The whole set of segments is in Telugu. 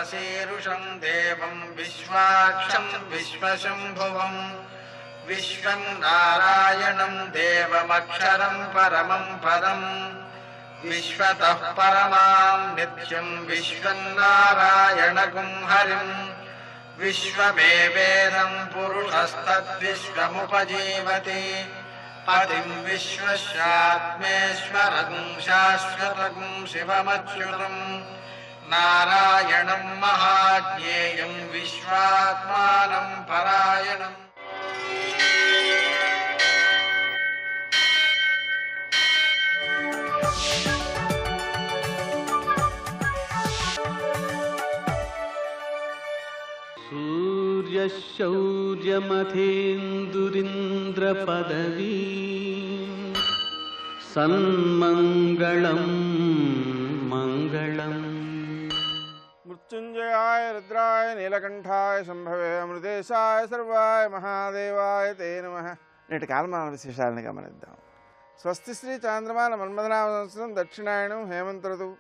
विश्वशीरुषं देवं विश्वाक्षं विश्वशम्भुवं विश्वं नारायणं देवमक्षरं परमं पदं विश्वतः परमां नित्यं विश्वं नारायणगुं हरिं विश्वमेवेदं पुरुषस्तद्विश्वमुपजीवति पतिं विश्वस्यात्मेश्वरं शाश्वतं शिवमच्युतं नारायणं महाज्ञेयं विश्वात्मानं परायणम्। सूर्यशौर्यमथेन्दुरिन्द्रपदवी सन्मङ्गलं मङ्गलम्। मृत्युंजयाय रुद्राय नीलकंठाय शंभवे अमृतेशाय सर्वाय महादेवाय ते नमः। నేటి కాలమాన విశేషాలను గమనిద్దాం. స్వస్తి శ్రీ చాంద్రమాన మన్మథనామ సంవత్సరం దక్షిణాయనం హేమంత ఋతువు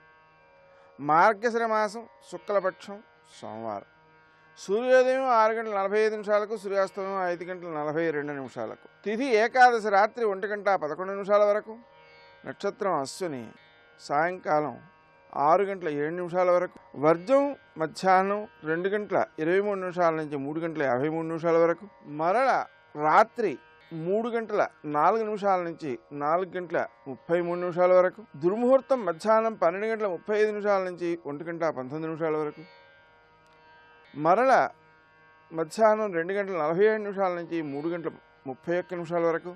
మార్గశిర మాసం శుక్లపక్షం సోమవారం. సూర్యోదయం 6:45 సూర్యాస్తమయం 5:42. తిథి ఏకాదశి రాత్రి 1:11 వరకు. నక్షత్రం అశ్విని సాయంకాలం 6:07 వరకు. వర్జం మధ్యాహ్నం 2:23 నుంచి 3:53 వరకు. మరల రాత్రి 3:04 నుంచి 4:33 వరకు. దుర్ముహూర్తం మధ్యాహ్నం 12:35 నుంచి 1:19 వరకు. మరల మధ్యాహ్నం 2:47 నుంచి 3:31 వరకు.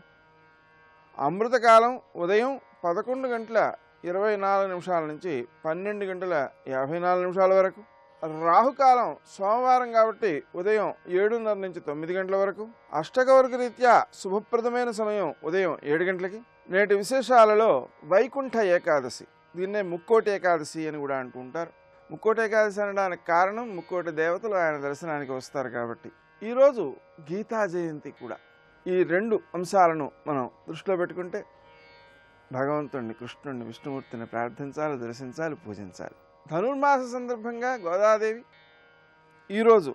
అమృతకాలం ఉదయం 11:24 నుంచి 12:54 వరకు. రాహుకాలం సోమవారం కాబట్టి ఉదయం 7:30 నుంచి 9 గంటల వరకు. అష్టకవర్గ రీత్యా శుభప్రదమైన సమయం ఉదయం 7 గంటలకి. నేటి విశేషాలలో వైకుంఠ ఏకాదశి, దీన్నే ముక్కోటి ఏకాదశి అని కూడా అంటూ ఉంటారు. ముక్కోటి ఏకాదశి అనడానికి కారణం ముక్కోటి దేవతలు ఆయన దర్శనానికి వస్తారు కాబట్టి. ఈరోజు గీతా జయంతి కూడా. ఈ రెండు అంశాలను మనం దృష్టిలో పెట్టుకుంటే భగవంతుడిని, కృష్ణుడిని, విష్ణుమూర్తిని ప్రార్థించాలి, దర్శించాలి, పూజించాలి. ధనుర్మాస సందర్భంగా గోదాదేవి ఈరోజు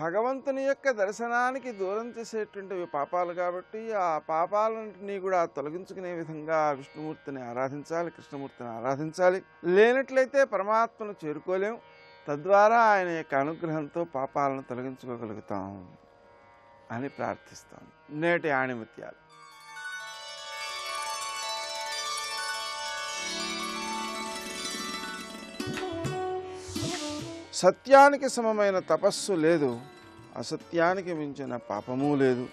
భగవంతుని యొక్క దర్శనానికి దూరం చేసేటువంటివి పాపాలు కాబట్టి ఆ పాపాలన్నింటినీ కూడా తొలగించుకునే విధంగా విష్ణుమూర్తిని ఆరాధించాలి, కృష్ణమూర్తిని ఆరాధించాలి. లేనట్లయితే పరమాత్మను చేరుకోలేం. తద్వారా ఆయన యొక్క అనుగ్రహంతో పాపాలను తొలగించుకోగలుగుతాం అని ప్రార్థిస్తాం. నేటి ఆణిముత్యాలు. సత్యానికి సమమైన తపస్సు లేదు, అసత్యానికి మించిన పాపము లేదు.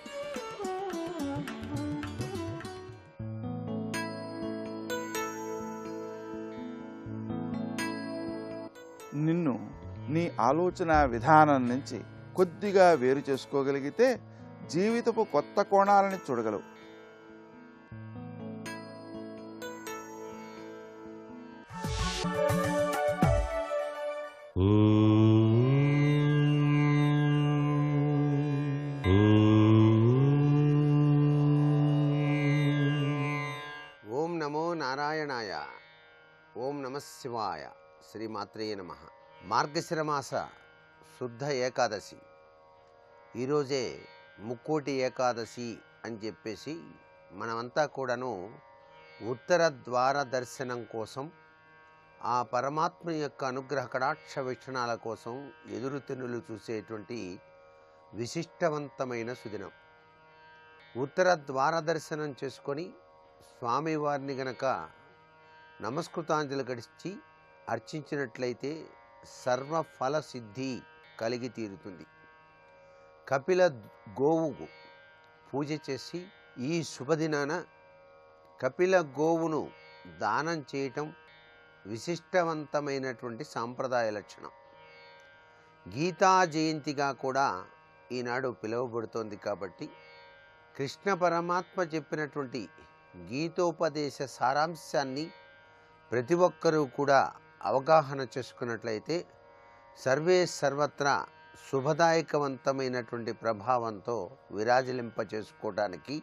నిన్ను నీ ఆలోచన విధానం నుంచి కొద్దిగా వేరు చేసుకోగలిగితే జీవితపు కొత్త కోణాలని చూడగలవు. ఓం నమో నారాయణాయ. ఓం నమః శివాయ. శ్రీమాత్రే నమః. మార్గశిర మాస శుద్ధ ఏకాదశి. ఈరోజే ముక్కోటి ఏకాదశి అని చెప్పేసి మనమంతా కూడాను ఉత్తర ద్వార దర్శనం కోసం, ఆ పరమాత్మ యొక్క అనుగ్రహ కటాక్ష వీక్షణాల కోసం ఎదురుతెన్నులు చూసేటువంటి విశిష్టవంతమైన సుదినం. ఉత్తర ద్వార దర్శనం చేసుకొని స్వామివారిని గనక నమస్కృతాంజలి గడిచి అర్చించినట్లయితే సర్వఫల సిద్ధి కలిగి తీరుతుంది. కపిల గోవుకు పూజ చేసి ఈ శుభదినాన కపిల గోవును దానం చేయటం విశిష్టవంతమైనటువంటి సాంప్రదాయ లక్షణం. గీతా జయంతిగా కూడా ఈనాడు పిలువబడుతోంది కాబట్టి కృష్ణ పరమాత్మ చెప్పినటువంటి గీతోపదేశ సారాంశాన్ని ప్రతి ఒక్కరూ కూడా అవగాహన చేసుకున్నట్లయితే సర్వే సర్వత్రా శుభదాయకవంతమైనటువంటి ప్రభావంతో విరాజిలింప చేసుకోవడానికి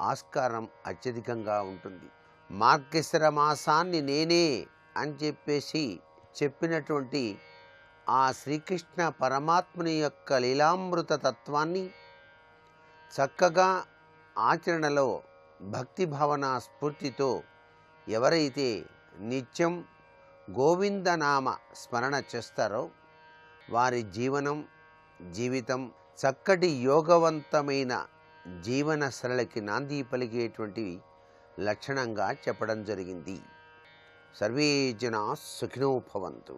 ఆస్కారం అత్యధికంగా ఉంటుంది. మార్గశిర మాసాన్ని నేనే అని చెప్పేసి చెప్పినటువంటి ఆ శ్రీకృష్ణ పరమాత్ముని యొక్క లీలామృత తత్వాన్ని చక్కగా ఆచరణలో భక్తి భావన స్ఫూర్తితో ఎవరైతే నిత్యం గోవిందనామ స్మరణ చేస్తారో వారి జీవితం చక్కటి యోగవంతమైన జీవన సరళకి నాంది పలికేటువంటి లక్షణంగా చెప్పడం జరిగింది. సర్వే జనా సుఖినో భవంతు.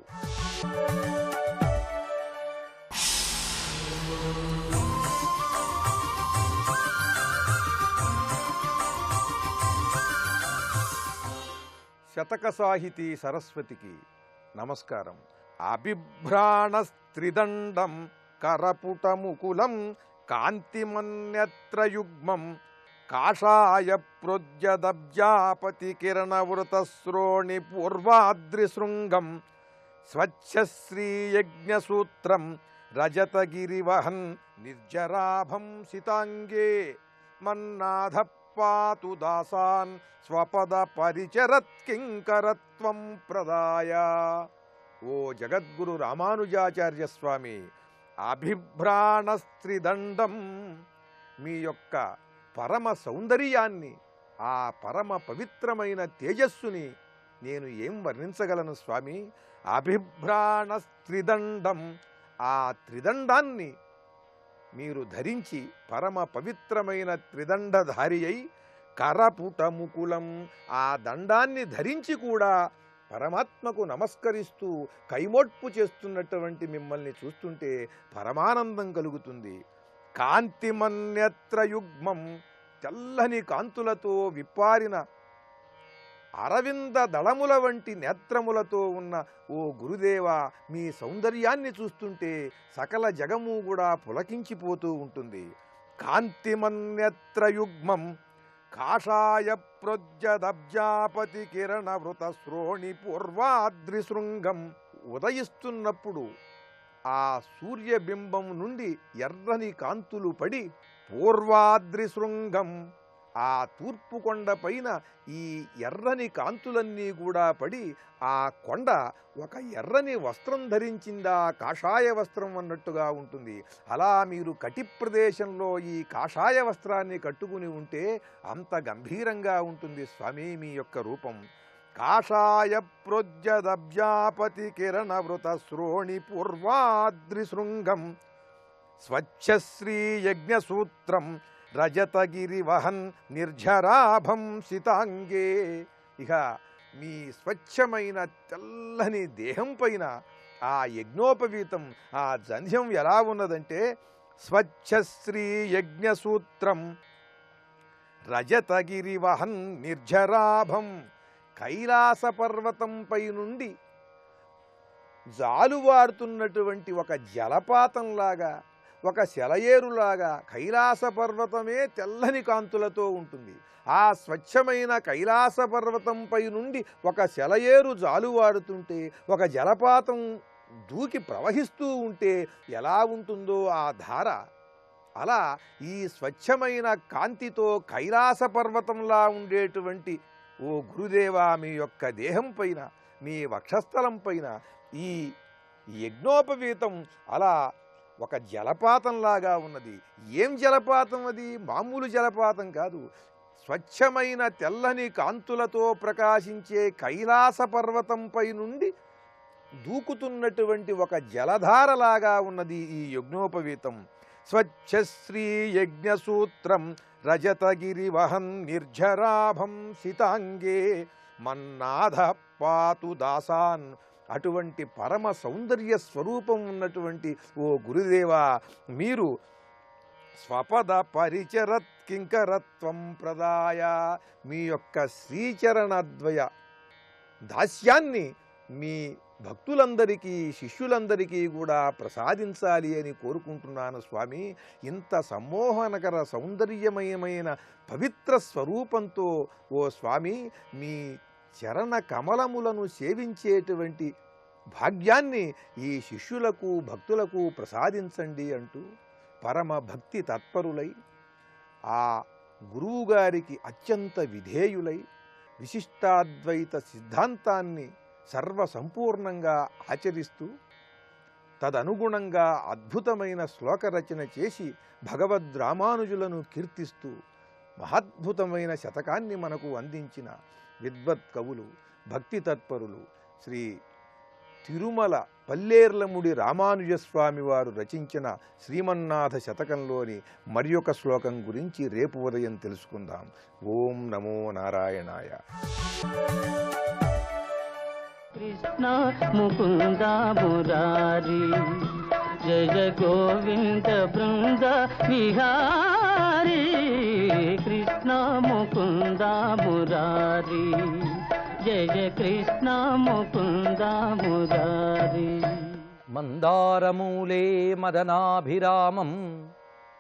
శతక సాహితీ సరస్వతికి నమస్కారం. అభిభ్రాణస్త్రిదండం కరపుటముకులం కాంతిమన్యత్రయుగ్మం కాషాయ ప్రోజ్జదబ్జాపతి కిరణవృతశ్రోణి పూర్వాద్రిశృంగం స్వచ్ఛశ్రీయజ్ఞసూత్రం రజతగిరివహన్ నిర్జరాభం సితాంగే మన్నాథ పాతు దాసాన్ స్వపద పరిచరత్కింకరత్వం ప్రదాయ. ఓ జగద్గురు రామానుజాచార్య స్వామి, అభిభ్రాణస్త్రిదండం, మీ యొక్క పరమ సౌందర్యాన్ని, ఆ పరమ పవిత్రమైన తేజస్సుని నేను ఏం వర్ణించగలను స్వామి. అభిభ్రాణస్త్రిదండం, ఆ త్రిదండాన్ని మీరు ధరించి పరమ పవిత్రమైన త్రిదండధారి అయి కరపుటముకులం, ఆ దండాన్ని ధరించి కూడా పరమాత్మకు నమస్కరిస్తూ కైమొట్పు చేస్తున్నటువంటి మిమ్మల్ని చూస్తుంటే పరమానందం కలుగుతుంది. కాంతిమన్యత్రయుగ్మం, తెల్లని కాంతులతో విప్పారిన అరవింద దళముల వంటి నేత్రములతో ఉన్న ఓ గురుదేవా, మీ సౌందర్యాన్ని చూస్తుంటే సకల జగము కూడా పులకించిపోతూ ఉంటుంది. కాంతిమన్యత్రయుగ్మం కాషాయ ప్రోజ్జదబ్జాపతి కిరణవృత శ్రోణి పూర్వాద్రిశృంగం, ఉదయిస్తున్నప్పుడు ఆ సూర్యబింబం నుండి ఎర్రని కాంతులు పడి పూర్వాద్రిశృంగం, ఆ తూర్పు కొండ పైన ఈ ఎర్రని కాంతులన్నీ కూడా పడి ఆ కొండ ఒక ఎర్రని వస్త్రం ధరించిందా, కాషాయ వస్త్రం అన్నట్టుగా ఉంటుంది. అలా మీరు కటి ప్రదేశంలో ఈ కాషాయ వస్త్రాన్ని కట్టుకుని ఉంటే అంత గంభీరంగా ఉంటుంది స్వామి మీ యొక్క రూపం. కాషాయ ప్రోజ్జదబ్జాపతి కిరణవృత శ్రోణి పూర్వాద్రిశృంగం స్వచ్ఛశ్రీయజ్ఞసూత్రం రజతగిరివహన్ నిర్జరాభం సితాంగే. ఇక మీ స్వచ్ఛమైన తెల్లని దేహం పైన ఆ యజ్ఞోపవీతం, ఆ జంధ్యం ఎలా ఉన్నదంటే స్వచ్ఛశ్రీయజ్ఞసూత్రం రజతగిరివహన్ నిర్జరాభం, కైలాస పర్వతంపై నుండి జాలువారుతున్నటువంటి ఒక జలపాతంలాగా, ఒక సెలయేరులాగా కైలాస పర్వతమే తెల్లని కాంతులతో ఉంటుంది. ఆ స్వచ్ఛమైన కైలాస పర్వతంపై నుండి ఒక సెలయేరు జాలువారుతుంటే, ఒక జలపాతం దూకి ప్రవహిస్తూ ఉంటే ఎలా ఉంటుందో ఆ ధార, అలా ఈ స్వచ్ఛమైన కాంతితో కైలాస పర్వతంలా ఉండేటువంటి ఓ గురుదేవా, మీ యొక్క దేహం పైన, మీ వక్షస్థలం పైన ఈ యజ్ఞోపవీతం అలా ఒక జలపాతంలాగా ఉన్నది. ఏం జలపాతం అది? మామూలు జలపాతం కాదు. స్వచ్ఛమైన తెల్లని కాంతులతో ప్రకాశించే కైలాస పర్వతంపై నుండి దూకుతున్నటువంటి ఒక జలధారలాగా ఉన్నది ఈ యజ్ఞోపవీతం. స్వచ్ఛశ్రీయజ్ఞసూత్రం రజతగిరివహన్ నిర్జరాభం సితాంగే మన్నాథ పాతు దాసాన్. అటువంటి పరమ సౌందర్య స్వరూపం ఉన్నటువంటి ఓ గురుదేవా, మీరు స్వపద పరిచరత్ కింకరత్వం ప్రదాయ, మీ యొక్క శ్రీచరణద్వయ దాస్యాన్ని మీ భక్తులందరికీ, శిష్యులందరికీ కూడా ప్రసాదించాలి అని కోరుకుంటున్నాను స్వామి. ఇంత సమ్మోహనకర సౌందర్యమయమైన పవిత్ర స్వరూపంతో ఓ స్వామి, మీ చరణ కమలములను సేవించేటువంటి భాగ్యాన్ని ఈ శిష్యులకు, భక్తులకు ప్రసాదించండి అంటూ పరమ భక్తి తత్పరులై, ఆ గురువుగారికి అత్యంత విధేయులై, విశిష్టాద్వైత సిద్ధాంతాన్ని సర్వసంపూర్ణంగా ఆచరిస్తూ తదనుగుణంగా అద్భుతమైన శ్లోక రచన చేసి భగవద్ రామానుజులను కీర్తిస్తూ మహాద్భుతమైన శతకాన్ని మనకు అందించిన విద్వత్ కవులు, భక్తి తత్పరులు శ్రీ తిరుమల పల్లేర్లముడి రామానుజస్వామి వారు రచించిన శ్రీమన్నాథ శతకంలోని మరి ఒక శ్లోకం గురించి రేపు ఉదయం తెలుసుకుందాం. ఓం నమో నారాయణాయ. కృష్ణ ముకుంద మురారి జయ గోవింద బృంద విహారీ. కృష్ణ ముకుంద మురారి జయ కృష్ణ ముకుంద మురారి. మందారమూలే మదనాభిరామం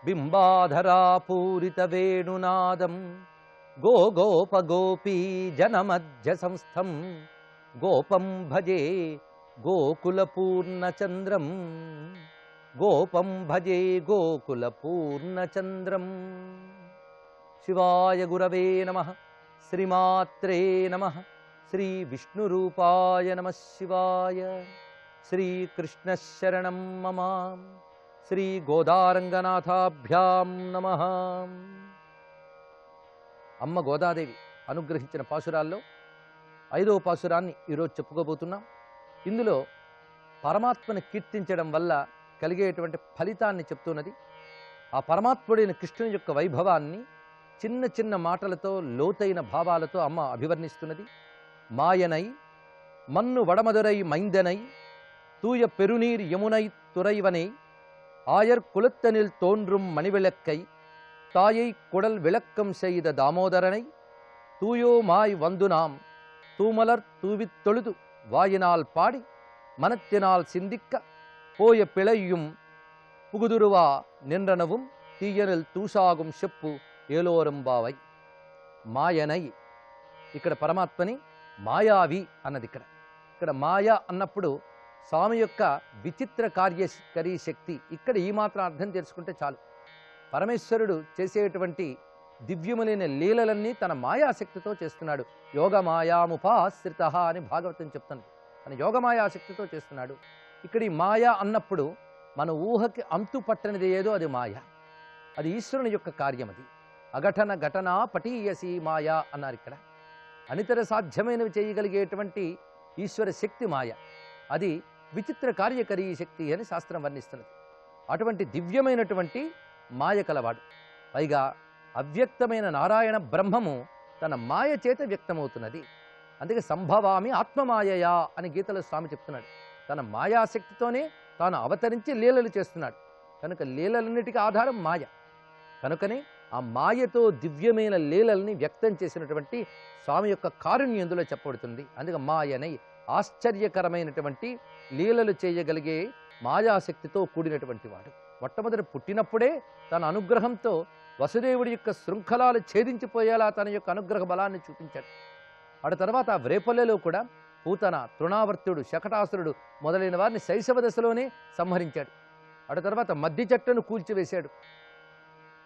బింబాధరాపూరిత వేణునాదం గోపీ జనమధ్య సంస్థం గోపం భజే గోకులపూర్ణచంద్రం. గోపం భజే గోకులపూర్ణచంద్రం. శివాయ గురవే నమః. శ్రీమాత్రే నమః. శ్రీ విష్ణురూపాయ నమః శివాయ. శ్రీకృష్ణశరణం మమ. శ్రీ గోదారంగనాథాభ్యాం నమః. అమ్మ గోదాదేవి అనుగ్రహించిన పాసురాల్లో 5వ పాసురాన్ని ఈరోజు చెప్పుకోబోతున్నాం. ఇందులో పరమాత్మని కీర్తించడం వల్ల కలిగేటువంటి ఫలితాన్ని చెప్తున్నది. ఆ పరమాత్ముడైన కృష్ణుని యొక్క వైభవాన్ని చిన్న చిన్న మాటలతో లోతైన భావాలతో అమ్మ అభివర్ణిస్తున్నది. మాయనై మన్ను వడమదురై మైందనై తూయ పెరునీర్ యమునై తురైవனை ఆయర్ కులత్తనిల్ తోன்றும் மணிவிளக்கை தாயை குடல் விளக்கம் செய்த தாமோதரனை தூயோ மாய் வந்துனாம் தூமலர் தூவித் தொழுது வாயினால் பாடி மனத்தினால் சிந்திக்க போய பிழையும் புகுதுருவா நின்றனவும் తీయనల్ తూసాగుం చెప్పు ఏలోరంబావై. మాయనై ఇక్కడ పరమాత్మని మాయావి అన్నది. ఇక్కడ మాయా అన్నప్పుడు స్వామి యొక్క విచిత్ర కార్యకరీ శక్తి. ఇక్కడ ఈ మాత్రం అర్థం తెలుసుకుంటే చాలు. పరమేశ్వరుడు చేసేటువంటి దివ్యములైన లీలలన్నీ తన మాయాశక్తితో చేస్తున్నాడు. యోగమాయాముపాశ్రిత అని భాగవతం చెప్తుంది. తన యోగమాయాశక్తితో చేస్తున్నాడు. ఇక్కడ ఈ మాయా అన్నప్పుడు మన ఊహకి అంతు పట్టనిది ఏదో అది మాయ. అది ఈశ్వరుని యొక్క కార్యం. అది అఘటన ఘటనా పటీయసి మాయా అన్నారు. ఇక్కడ అనితర సాధ్యమైనవి చేయగలిగేటువంటి ఈశ్వర శక్తి మాయ. అది విచిత్ర కార్యకరీ శక్తి అని శాస్త్రం వర్ణిస్తున్నది. అటువంటి దివ్యమైనటువంటి మాయ కలవాడు. పైగా అవ్యక్తమైన నారాయణ బ్రహ్మము తన మాయ చేత వ్యక్తమవుతున్నది. అందుకే సంభవామి ఆత్మమాయయా అని గీతలో స్వామి చెప్తున్నాడు. తన మాయాశక్తితోనే తాను అవతరించి లీలలు చేస్తున్నాడు. కనుక లీలలన్నిటికీ ఆధారం మాయ. కనుకనే ఆ మాయతో దివ్యమైన లీలల్ని వ్యక్తం చేసినటువంటి స్వామి యొక్క కారుణ్యం ఇందులో చెప్పబడుతుంది. అందుకే మాయనై ఆశ్చర్యకరమైనటువంటి లీలలు చేయగలిగే మాయాశక్తితో కూడినటువంటి వాడు. మొట్టమొదటి పుట్టినప్పుడే తన అనుగ్రహంతో వసుదేవుడి యొక్క శృంఖలాలు ఛేదించిపోయేలా తన యొక్క అనుగ్రహ బలాన్ని చూపించాడు. ఆ తర్వాత వ్రేపల్లెలో కూడా పూతన, తృణావర్తుడు, శకటాసురుడు మొదలైన వారిని శైశవ దశలోనే సంహరించాడు. ఆ తర్వాత మద్ది చెట్టును కూల్చివేశాడు,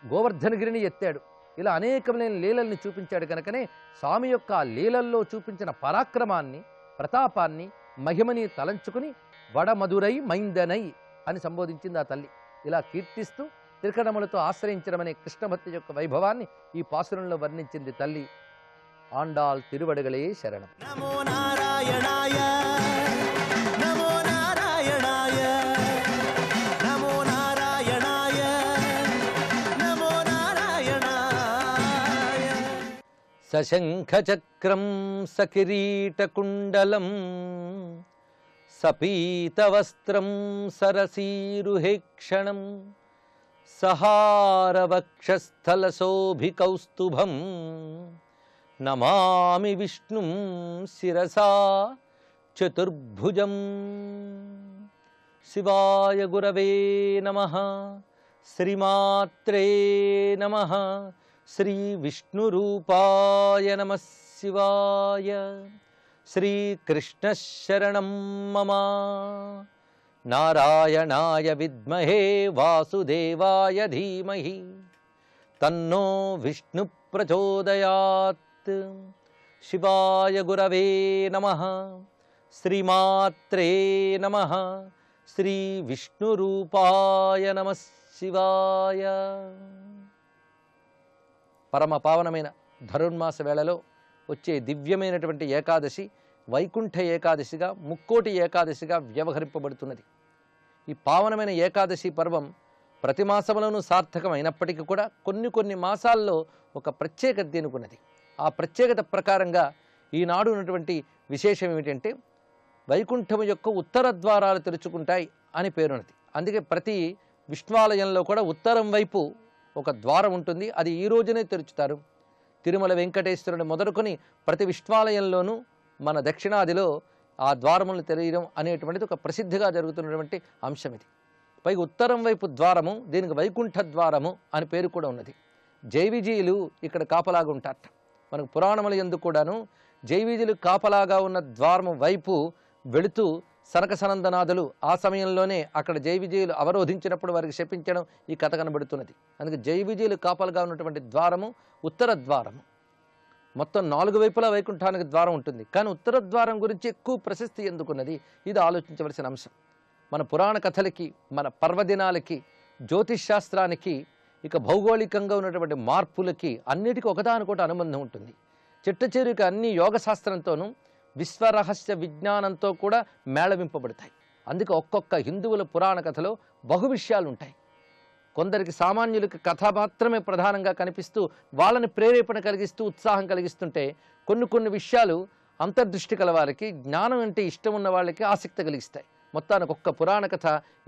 గోవర్ధనగిరిని ఎత్తాడు. ఇలా అనేకమైన లీలల్ని చూపించాడు. కనుకనే స్వామి యొక్క లీలల్లో చూపించిన పరాక్రమాన్ని, ప్రతాపాన్ని, మహిమని తలంచుకుని వడమధురై మైందనై అని సంబోధించింది ఆ తల్లి. ఇలా కీర్తిస్తూ త్రికణములతో ఆశ్రయించడం అనే కృష్ణభక్తి యొక్క వైభవాన్ని ఈ పాసురంలో వర్ణించింది తల్లి. ఆండాల్ తిరువడగలే శరణం. నమో నారాయణాయ నమో నారాయణాయ నమో నారాయణాయ నమో నారాయణాయ. సశంఖచక్రం సకిరీటకుండలం సపీతవస్త్రం సరసీరుహేక్షణం సహారవక్షస్థలశోభికౌస్తుభం నమామి విష్ణుం శిరసా చతుర్భుజం. శివాయ గురవే నమః. శ్రీమాత్రే నమః. శ్రీ విష్ణురూపాయ నమః శివాయ. శ్రీకృష్ణశరణం మమ. నారాయణాయ విద్మహే వాసుదేవాయ ధీమహి తన్నో విష్ణు ప్రచోదయాత్. శివాయ గురవే నమః. శ్రీమాత్రే నమః. శ్రీ విష్ణు రూపాయ నమః శివాయ. పరమ పావనమైన ధనుర్మాస వేళలో వచ్చే దివ్యమైనటువంటి ఏకాదశి వైకుంఠ ఏకాదశిగా, ముక్కోటి ఏకాదశిగా వ్యవహరింపబడుతున్నది. ఈ పావనమైన ఏకాదశి పర్వం ప్రతి మాసంలోనూ సార్థకమైనప్పటికీ కూడా కొన్ని మాసాల్లో ఒక ప్రత్యేకత దీనుకున్నది. ఆ ప్రత్యేకత ప్రకారంగా ఈనాడు ఉన్నటువంటి విశేషం ఏమిటంటే వైకుంఠం యొక్క ఉత్తర ద్వారాలు తెరుచుకుంటాయి అని పేరున్నది. అందుకే ప్రతి విష్ణువాలయంలో కూడా ఉత్తరం వైపు ఒక ద్వారం ఉంటుంది. అది ఈ రోజునే తెరుచుతారు. తిరుమల వెంకటేశ్వరుని మొదలుకొని ప్రతి విష్ణువాలయంలోనూ మన దక్షిణాదిలో ఆ ద్వారములను తెరయడం అనేటువంటిది ఒక ప్రసిద్ధిగా జరుగుతున్నటువంటి అంశం ఇది. పైగా ఉత్తరం వైపు ద్వారము, దీనికి వైకుంఠ ద్వారము అని పేరు కూడా ఉన్నది. జైవిజీయులు ఇక్కడ కాపలాగా ఉంటారట. మనకు పురాణముల యందు కూడాను జైవిజీయులు కాపలాగా ఉన్న ద్వారము వైపు వెళుతూ సనక సనందనాథులు ఆ సమయంలోనే అక్కడ జైవిజీయులు అవరోధించినప్పుడు వారికి శపించడం ఈ కథ కనబడుతున్నది. అందుకే జైవిజీయులు కాపలాగా ఉన్నటువంటి ద్వారము ఉత్తర ద్వారము. మొత్తం 4 వైపులా వైకుంఠానికి ద్వారం ఉంటుంది. కానీ ఉత్తర ద్వారం గురించి ఎక్కువ ప్రశస్తి ఎందుకున్నది, ఇది ఆలోచించవలసిన అంశం. మన పురాణ కథలకి, మన పర్వదినాలకి, జ్యోతిష్ శాస్త్రానికి, ఇక భౌగోళికంగా ఉన్నటువంటి మార్పులకి అన్నిటికీ ఒకదానికొకటి అనుబంధం ఉంటుంది. చిట్టచేరుక అన్ని యోగ శాస్త్రంతోనూ విశ్వరహస్య విజ్ఞానంతో కూడా మేళవింపబడతాయి. అందుకే ఒక్కొక్క హిందువుల పురాణ కథలో బహు విషయాలు ఉంటాయి. కొందరికి సామాన్యులకు కథ మాత్రమే ప్రధానంగా కనిపిస్తూ వాళ్ళని ప్రేరేపణ కలిగిస్తూ ఉత్సాహం కలిగిస్తుంటే కొన్ని విషయాలు అంతర్దృష్టి కల వారికి, జ్ఞానం అంటే ఇష్టం ఉన్న వాళ్ళకి ఆసక్తి కలిగిస్తాయి. మొత్తానికి ఒక్క పురాణ కథ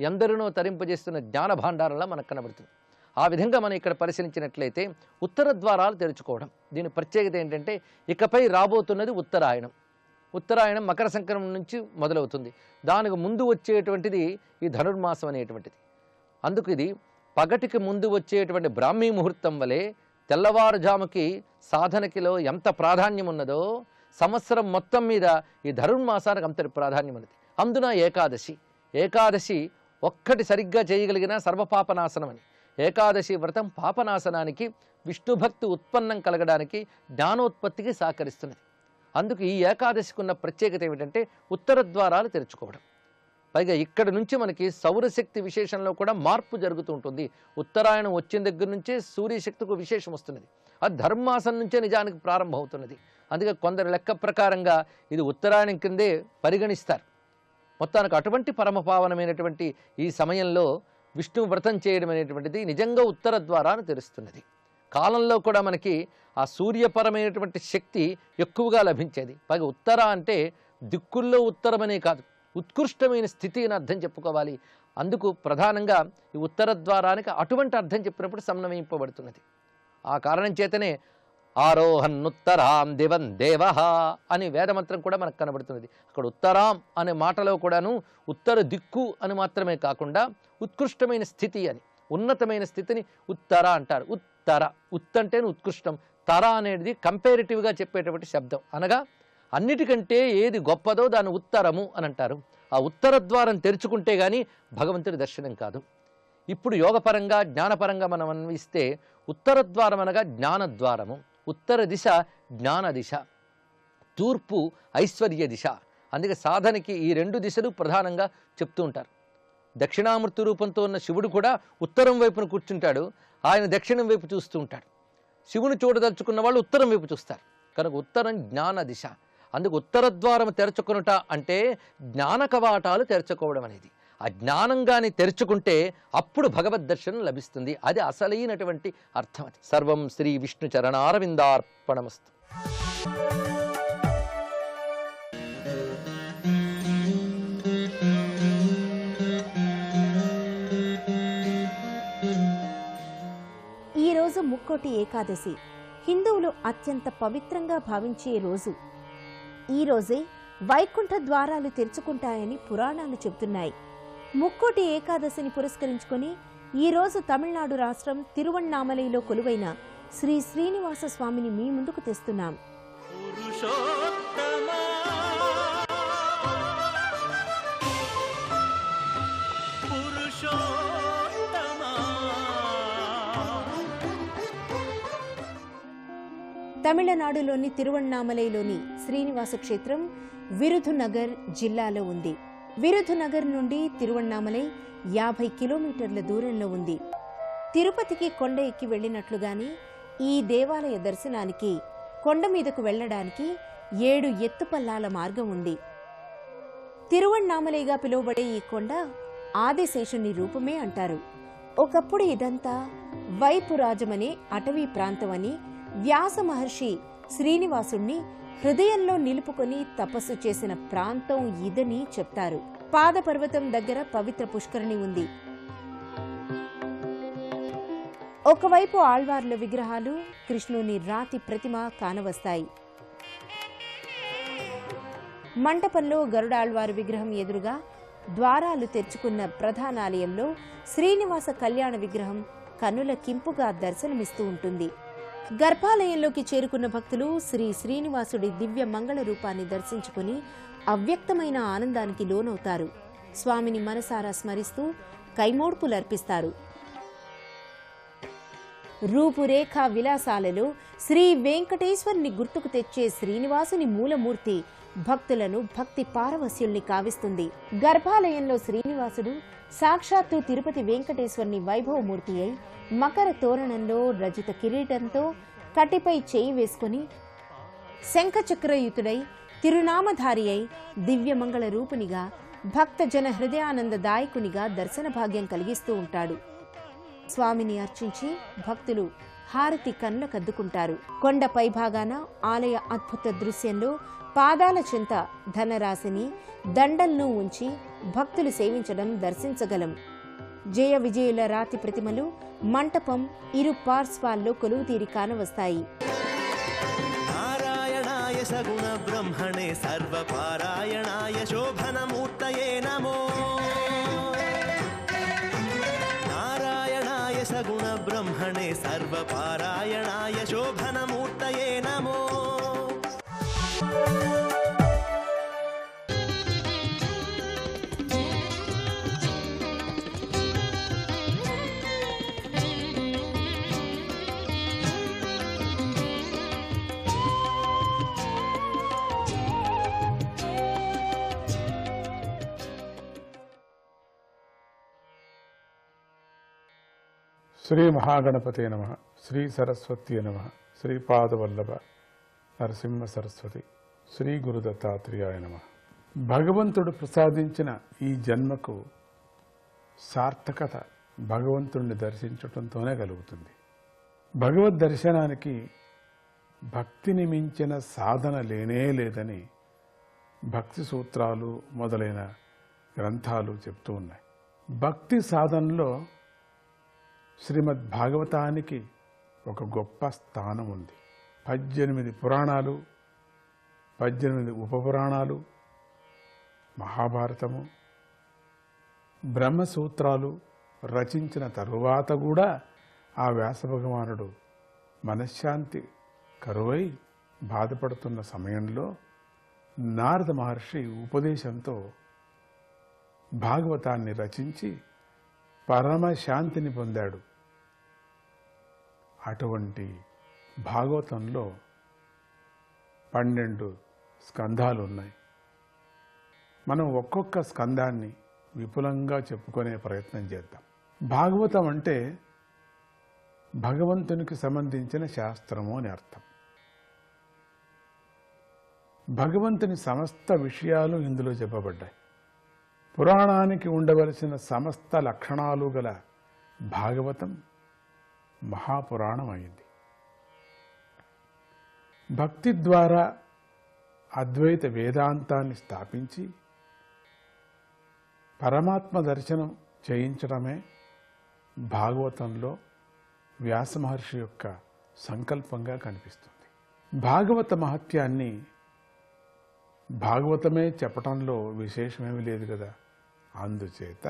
ఎందరినో తరింపజేస్తున్న జ్ఞాన భాండారంలా మనకు కనబడుతుంది. ఆ విధంగా మనం ఇక్కడ పరిశీలించినట్లయితే ఉత్తర ద్వారాలు తెరుచుకోవడం, దీని ప్రత్యేకత ఏంటంటే ఇకపై రాబోతున్నది ఉత్తరాయణం. ఉత్తరాయణం మకర సంక్రమణం నుంచి మొదలవుతుంది. దానికి ముందు వచ్చేటువంటిది ఈ ధనుర్మాసం అనేటువంటిది. అందుకు ఇది పగటికి ముందు వచ్చేటువంటి బ్రాహ్మీ ముహూర్తం వలె తెల్లవారుజాముకి సాధనకిలో ఎంత ప్రాధాన్యం ఉన్నదో సంవత్సరం మొత్తం మీద ఈ ధనుర్మాసానికి అంతటి ప్రాధాన్యం ఉన్నది. అందున ఏకాదశి ఒక్కటి సరిగ్గా చేయగలిగిన సర్వపాపనాశనం అని. ఏకాదశి వ్రతం పాపనాశనానికి, విష్ణుభక్తి ఉత్పన్నం కలగడానికి, జ్ఞానోత్పత్తికి సహకరిస్తున్నది. అందుకు ఈ ఏకాదశికి ఉన్న ప్రత్యేకత ఏమిటంటే ఉత్తర ద్వారాలు తెరుచుకోవడం. పైగా ఇక్కడ నుంచి మనకి సౌరశక్తి విశేషంలో కూడా మార్పు జరుగుతూ ఉంటుంది. ఉత్తరాయణం వచ్చిన దగ్గర నుంచే సూర్యశక్తికి విశేషం వస్తున్నది. అది ధర్మాసం నుంచే నిజానికి ప్రారంభం అవుతున్నది. అందుకే కొందరు లెక్క ప్రకారంగా ఇది ఉత్తరాయణం కిందే పరిగణిస్తారు. మొత్తానికి అటువంటి పరమపావనమైనటువంటి ఈ సమయంలో విష్ణు వ్రతం చేయడం అనేటువంటిది నిజంగా ఉత్తర ద్వారాన్ని తెరుస్తున్నది. కాలంలో కూడా మనకి ఆ సూర్యపరమైనటువంటి శక్తి ఎక్కువగా లభించేది. పైగా ఉత్తర అంటే దిక్కుల్లో ఉత్తరమనే కాదు, ఉత్కృష్టమైన స్థితి అని అర్థం చెప్పుకోవాలి. అందుకు ప్రధానంగా ఈ ఉత్తర ద్వారానికి అటువంటి అర్థం చెప్పినప్పుడు సమన్వయింపబడుతున్నది. ఆ కారణం చేతనే ఆరోహన్నుత్తరాం దివం దేవః అని వేదమంత్రం కూడా మనకు కనబడుతున్నది. అక్కడ ఉత్తరాం అనే మాటలో కూడాను ఉత్తర దిక్కు అని మాత్రమే కాకుండా ఉత్కృష్టమైన స్థితి అని, ఉన్నతమైన స్థితిని ఉత్తర అంటారు. ఉత్తర ఉత్తంటే ఉత్కృష్టం, తర అనేది కంపారిటివ్గా చెప్పేటువంటి శబ్దం. అనగా అన్నిటికంటే ఏది గొప్పదో దాన్ని ఉత్తరము అని అంటారు. ఆ ఉత్తర ద్వారం తెరుచుకుంటే కానీ భగవంతుడి దర్శనం కాదు. ఇప్పుడు యోగపరంగా జ్ఞానపరంగా మనం అన్వయిస్తే ఉత్తర ద్వారం అనగా జ్ఞానద్వారము, ఉత్తర దిశ జ్ఞాన దిశ, తూర్పు ఐశ్వర్య దిశ. అందుకే సాధనకి ఈ 2 దిశలు ప్రధానంగా చెప్తూ ఉంటారు. దక్షిణామూర్తి రూపంతో ఉన్న శివుడు కూడా ఉత్తరం వైపున కూర్చుంటాడు. ఆయన దక్షిణం వైపు చూస్తూ ఉంటాడు. శివుని చూడదలుచుకున్న వాళ్ళు ఉత్తరం వైపు చూస్తారు. కనుక ఉత్తరం జ్ఞాన దిశ. అందుకు ఉత్తర ద్వారం తెరచుకునుట అంటే జ్ఞాన కవాటాలు తెరచుకోవడం అనేది. ఆ జ్ఞానంగాని తెరుచుకుంటే అప్పుడు భగవద్ దర్శనం లభిస్తుంది. అది అసలైనటువంటి అర్థం. అది సర్వం శ్రీ విష్ణు చరణారవిందార్పణమస్తు. ఈరోజు ముక్కోటి ఏకాదశి హిందువులు అత్యంత పవిత్రంగా భావించే రోజు. ఈ రోజే వైకుంఠ ద్వారాలు తెరుచుకుంటాయని పురాణాలు చెబుతున్నాయి. ముక్కోటి ఏకాదశిని పురస్కరించుకొని ఈరోజు తమిళనాడు రాష్ట్రం తిరువణ్ణామలైలో కొలువైన శ్రీ శ్రీనివాస స్వామిని మీ ముందుకు తెస్తున్నాం. తమిళనాడులోని తిరువణ్ణామలైలోని శ్రీనివాస క్షేత్రం విరుధునగర్ జిల్లాలో ఉంది. విరుధునగర్ నుండి తిరువణ్ణామలై 50 కిలోమీటర్ల దూరంలో ఉంది. తిరుపతికి కొండ ఎక్కి వెళ్ళినట్లుగానే ఈ దేవాలయ దర్శనానికి కొండ మీదకు వెళ్లడానికి 7 ఎత్తుపల్లాల మార్గం ఉంది. తిరువణ్ణామలైగా పిలువబడే ఈ కొండ ఆదిశేషుని రూపమే అంటారు. ఒకప్పుడు ఇదంతా వైపురాజమనే అటవీ ప్రాంతమని వ్యాస మహర్షి శ్రీనివాసుణ్ణి హృదయంలో నిలుపుకొని తపస్సు చేసిన ప్రాంతం ఇదని చెప్తారు. పాదపర్వతం దగ్గర పవిత్ర పుష్కరిణి ఉంది. ఒకవైపు ఆళ్వార్ల విగ్రహాలు, కృష్ణుని రాతి ప్రతిమ కానవస్తాయి. మంటపంలో గరుడాళ్వారి విగ్రహం ఎదురుగా ద్వారాలు తెరుచుకున్న ప్రధానాలయంలో శ్రీనివాస కళ్యాణ విగ్రహం కన్నుల కింపుగా దర్శనమిస్తూ ఉంటుంది. గర్భాలయంలోకి చేరుకున్న భక్తులు శ్రీ శ్రీనివాసుడి దివ్య మంగళ రూపాన్ని దర్శించుకుని అవ్యక్తమైన ఆనందానికి లోనవుతారు. స్వామిని మనసారా స్మరిస్తూ కైమోడ్పులర్పిస్తారు. రూపురేఖా విలాసాలలో శ్రీ వెంకటేశ్వరుని గుర్తుకు తెచ్చే శ్రీనివాసుని మూలమూర్తి భక్తులను భక్తి పారవస్యుల్ని కావిస్తుంది. గర్భాలయంలో శ్రీనివాసుడు సాక్షాత్తు తిరుపతి వెంకటేశ్వరుని వైభవమూర్తి అయి మకర తోరణంలో రజిత కిరీటంతో కటిపై చేయి వేసుకుని శంఖచక్రయుతుడై తిరునామధారి అయి దివ్యమంగళ రూపునిగా భక్తజన హృదయానందదాయకునిగా దర్శన భాగ్యం కలిగిస్తూ ఉంటాడు. స్వామిని అర్చించి భక్తులు హారతి కన్నులకద్దుకుంటారు. కొండ పైభాగాన ఆలయ అద్భుత దృశ్యంలో పాదాల చెంత ధనరాశిని, దండలను ఉంచి భక్తులు సేవించడం దర్శించగలం. జయ విజయుల రాతి ప్రతిమలు మంటపం ఇరు పార్శ్వాల్లో కొలువుతీరి కానవస్తాయి. నారాయణాయ సగుణ బ్రహ్మణే సర్వపారాయణాయ శోభనమూర్తయే నమో. నారాయణాయ సగుణ బ్రహ్మణే సర్వపారాయణాయ శోభనమూర్తయే నమో. శ్రీ మహాగణపతే నమః. శ్రీ సరస్వతి నమః. శ్రీపాదవల్లభ నరసింహ సరస్వతి. శ్రీ గురు దత్తాత్రేయాయ నమః. భగవంతుడు ప్రసాదించిన ఈ జన్మకు సార్థకత భగవంతుడిని దర్శించటంతోనే కలుగుతుంది. భగవద్ దర్శనానికి భక్తిని మించిన సాధన లేనే లేదని భక్తి సూత్రాలు మొదలైన గ్రంథాలు చెప్తూ ఉన్నాయి. భక్తి సాధనలో శ్రీమద్ భాగవతానికి ఒక గొప్ప స్థానం ఉంది. 18 పురాణాలు, 18 ఉపపురాణాలు, మహాభారతము, బ్రహ్మసూత్రాలు రచించిన తరువాత కూడా ఆ వ్యాస భగవానుడు మనశ్శాంతి కరువై బాధపడుతున్న సమయంలో నారద మహర్షి ఉపదేశంతో భాగవతాన్ని రచించి పరమశాంతిని పొందాడు. అటువంటి భాగవతంలో 12 స్కంధాలు ఉన్నాయి. మనం ఒక్కొక్క స్కందాన్ని విపులంగా చెప్పుకునే ప్రయత్నం చేద్దాం. భాగవతం అంటే భగవంతునికి సంబంధించిన శాస్త్రము అని అర్థం. భగవంతుని సమస్త విషయాలు ఇందులో చెప్పబడ్డాయి. పురాణానికి ఉండవలసిన సమస్త లక్షణాలు గల భాగవతం మహాపురాణం అయింది. భక్తి ద్వారా అద్వైత వేదాంతాన్ని స్థాపించి పరమాత్మ దర్శనం చేయించడమే భాగవతంలో వ్యాస మహర్షి యొక్క సంకల్పంగా కనిపిస్తుంది. భాగవత మహత్యాన్ని భాగవతమే చెప్పటంలో విశేషమేమీ లేదు కదా. అందుచేత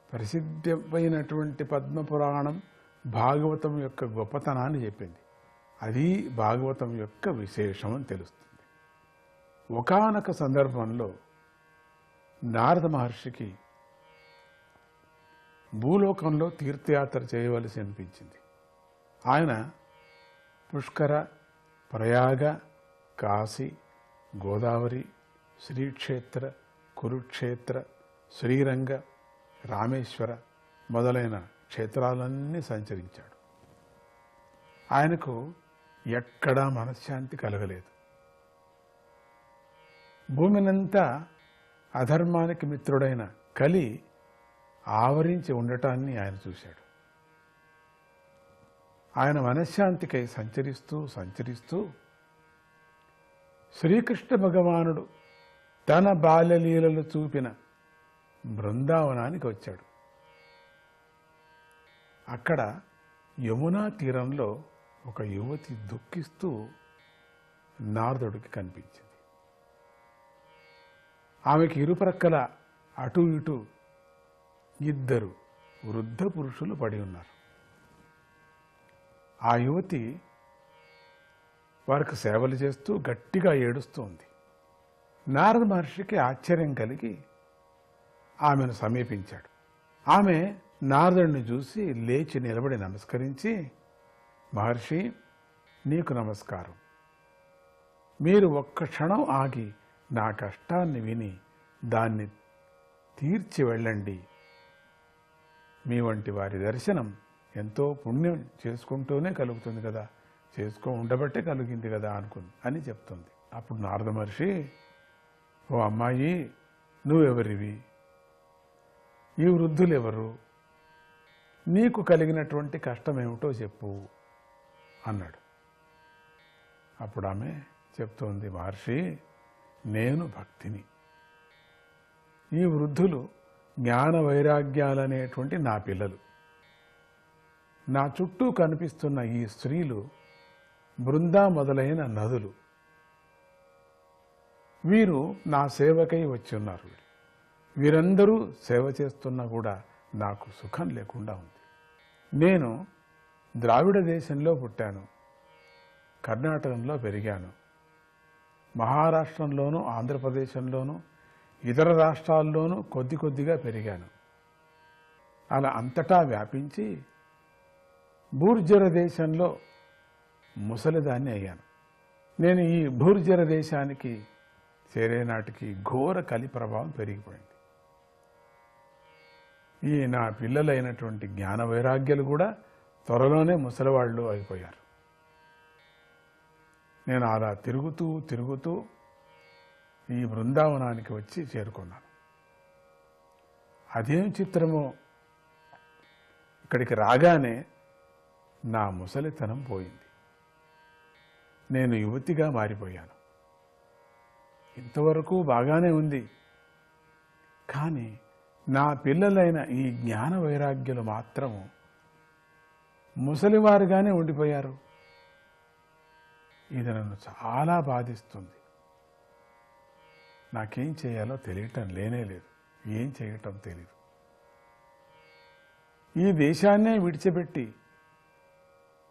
ప్రసిద్ధమైనటువంటి పద్మపురాణం భాగవతం యొక్క గొప్పతనాన్ని చెప్పింది. అది భాగవతం యొక్క విశేషం అని తెలుస్తుంది. ఒకానొక సందర్భంలో నారద మహర్షికి భూలోకంలో తీర్థయాత్ర చేయవలసి అనిపించింది. ఆయన పుష్కర, ప్రయాగ, కాశీ, గోదావరి, శ్రీక్షేత్ర, కురుక్షేత్ర, శ్రీరంగ, రామేశ్వర మొదలైన క్షేత్రాలన్నీ సంచరించాడు. ఆయనకు ఎక్కడా మనశ్శాంతి కలగలేదు. భూమినంతా అధర్మానికి మిత్రుడైన కలి ఆవరించి ఉండటాన్ని ఆయన చూశాడు. ఆయన మనశ్శాంతికై సంచరిస్తూ శ్రీకృష్ణ భగవానుడు తన బాల్యలీలలు చూపిన బృందావనానికి వచ్చాడు. అక్కడ యమునా తీరంలో ఒక యువతి దుఃఖిస్తూ నారదుడికి కనిపించింది. ఆమెకి ఇరుప్రక్కల అటు ఇటు ఇద్దరు వృద్ధ పురుషులు పడి ఉన్నారు. ఆ యువతి వారికి సేవలు చేస్తూ గట్టిగా ఏడుస్తోంది. నారద మహర్షికి ఆశ్చర్యం కలిగి ఆమెను సమీపించాడు. ఆమె నారదుడిని చూసి లేచి నిలబడి నమస్కరించి, మహర్షి, నీకు నమస్కారం. మీరు ఒక్క క్షణం ఆగి నా కష్టాన్ని విని దాన్ని తీర్చి వెళ్ళండి. మీ వంటి వారి దర్శనం ఎంతో పుణ్యం చేసుకుంటూనే కలుగుతుంది కదా, ఉండబట్టే కలిగింది కదా అని చెప్తుంది. అప్పుడు నారద మహర్షి, ఓ అమ్మాయి, నువ్వెవరివి? ఈ వృద్ధులెవరు? నీకు కలిగినటువంటి కష్టం ఏమిటో చెప్పు అన్నాడు. అప్పుడు ఆమె చెప్తోంది, మహర్షి, నేను భక్తిని. ఈ వృద్ధులు జ్ఞాన వైరాగ్యాలనేటువంటి నా పిల్లలు. నా చుట్టూ కనిపిస్తున్న ఈ స్త్రీలు బృందా మొదలైన నదులు. వీరు నా సేవకై వచ్చి ఉన్నారు. వీరందరూ సేవ చేస్తున్నా కూడా నాకు సుఖం లేకుండా ఉంది. నేను ద్రావిడ దేశంలో పుట్టాను, కర్ణాటకంలో పెరిగాను, మహారాష్ట్రంలోనూ ఆంధ్రప్రదేశంలోనూ ఇతర రాష్ట్రాల్లోనూ కొద్దిగా పెరిగాను. అలా అంతటా వ్యాపించి భూర్జర దేశంలో ముసలిదాన్ని అయ్యాను. నేను ఈ భూర్జర దేశానికి చేరేనాటికి ఘోర కలి ప్రభావం పెరిగిపోయింది. ఈ నా పిల్లలైనటువంటి జ్ఞాన వైరాగ్యాలు కూడా త్వరలోనే ముసలివాళ్ళు అయిపోయారు. నేను అలా తిరుగుతూ ఈ బృందావనానికి వచ్చి చేరుకున్నాను. అదేం చిత్రమో, ఇక్కడికి రాగానే నా ముసలితనం పోయింది. నేను యువతిగా మారిపోయాను. ఇంతవరకు బాగానే ఉంది, కానీ నా పిల్లలైన ఈ జ్ఞాన వైరాగ్యులు మాత్రము ముసలివారుగానే ఉండిపోయారు. ఇది నన్ను చాలా బాధిస్తుంది. నాకేం చేయాలో తెలియటం లేదు. ఏం చేయటం తెలీదు. ఈ దేశాన్నే విడిచిపెట్టి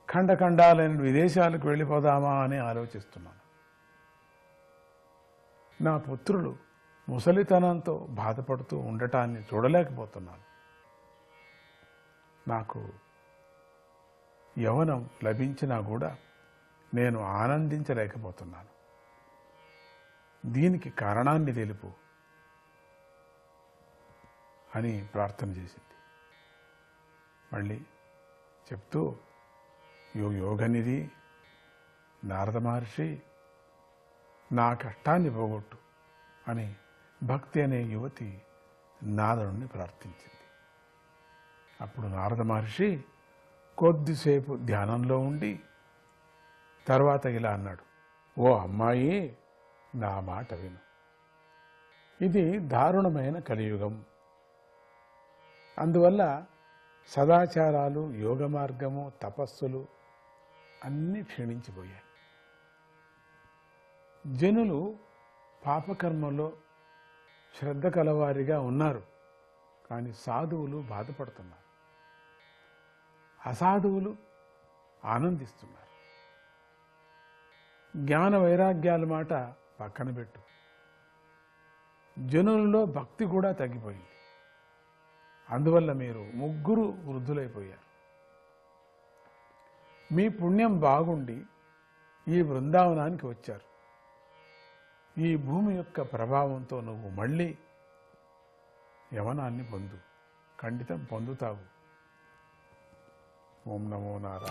ఖండఖండాలైన విదేశాలకు వెళ్ళిపోదామా అని ఆలోచిస్తున్నాను. నా పుత్రులు ముసలితనంతో బాధపడుతూ ఉండటాన్ని చూడలేకపోతున్నాను. నాకు యవ్వనం లభించినా కూడా నేను ఆనందించలేకపోతున్నాను. దీనికి కారణాన్ని తెలుపు అని ప్రార్థన చేసింది. మళ్ళీ చెప్తూ, యోగనిధి నారద మహర్షి, నా కష్టాన్ని పోగొట్టు అని భక్తి అనే యువతి నారదుడిని ప్రార్థించింది. అప్పుడు నారద మహర్షి కొద్దిసేపు ధ్యానంలో ఉండి తర్వాత ఇలా అన్నాడు, ఓ అమ్మాయి, నా మాట విను. ఇది దారుణమైన కలియుగం. అందువల్ల సదాచారాలు, యోగ మార్గము, తపస్సులు అన్నీ క్షీణించిపోయాయి. జనులు పాపకర్మలో శ్రద్ధ కలవారిగా ఉన్నారు, కానీ సాధువులు బాధపడుతున్నారు, అసాధువులు ఆనందిస్తున్నారు. జ్ఞాన వైరాగ్యాల మాట పక్కన పెట్టు. జనులలో భక్తి కూడా తగ్గిపోయింది. అందువల్ల మీరు ముగ్గురు వృద్ధులైపోయారు. మీ పుణ్యం బాగుండి ఈ బృందావనానికి వచ్చారు. ఈ భూమి యొక్క ప్రభావంతో నువ్వు మళ్ళీ యవనాన్ని పొందు, ఖండితం పొందుతావు. ఓం నమో నారాయణ.